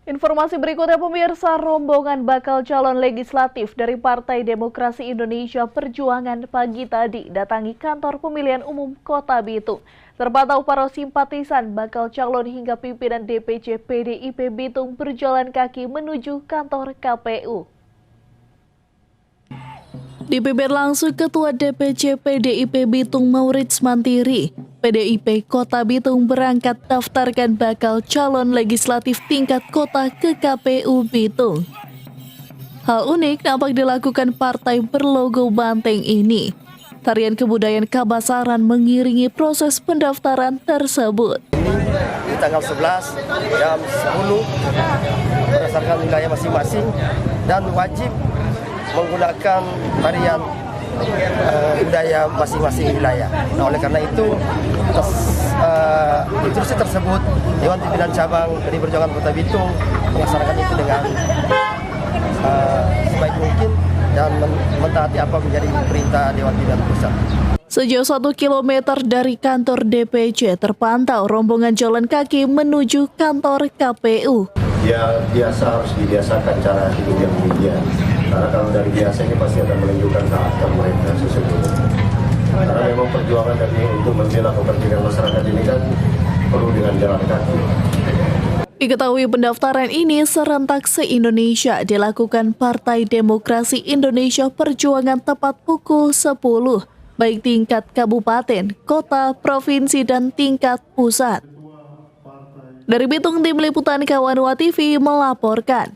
Informasi berikutnya pemirsa, rombongan bakal calon legislatif dari Partai Demokrasi Indonesia Perjuangan pagi tadi datangi kantor pemilihan umum Kota Bitung. Terpantau para simpatisan bakal calon hingga pimpinan DPC PDIP Bitung berjalan kaki menuju kantor KPU. Dipimpin langsung Ketua DPC PDIP Bitung Maurits Mantiri, PDIP Kota Bitung berangkat daftarkan bakal calon legislatif tingkat kota ke KPU Bitung. Hal unik nampak dilakukan partai berlogo banteng ini. Tarian kebudayaan Kabasaran mengiringi proses pendaftaran tersebut. Di tanggal 11 jam 10 berdasarkan wilayah masing-masing dan wajib menggunakan tarian budaya masing-masing wilayah. Nah, oleh karena itu instruksi tersebut Dewan Pimpinan Cabang PDI Perjuangan Kota Bitung melaksanakan itu dengan sebaik mungkin dan mentaati apa menjadi perintah Dewan Pimpinan Pusat. Sejauh 1 kilometer dari kantor DPC terpantau rombongan jalan kaki menuju kantor KPU. Ya biasa harus dibiasakan cara hidup yang demikian. Karena kalau dari biasanya pasti akan menunjukkan karakter mereka sesungguhnya. Karena memang perjuangan dari untuk membela kepentingan masyarakat ini kan perlu dengan jalan kaki. Diketahui pendaftaran ini serentak se-Indonesia dilakukan Partai Demokrasi Indonesia Perjuangan tepat pukul 10, baik tingkat kabupaten, kota, provinsi, dan tingkat pusat. Dari Bitung, tim liputan Kawanwa TV melaporkan.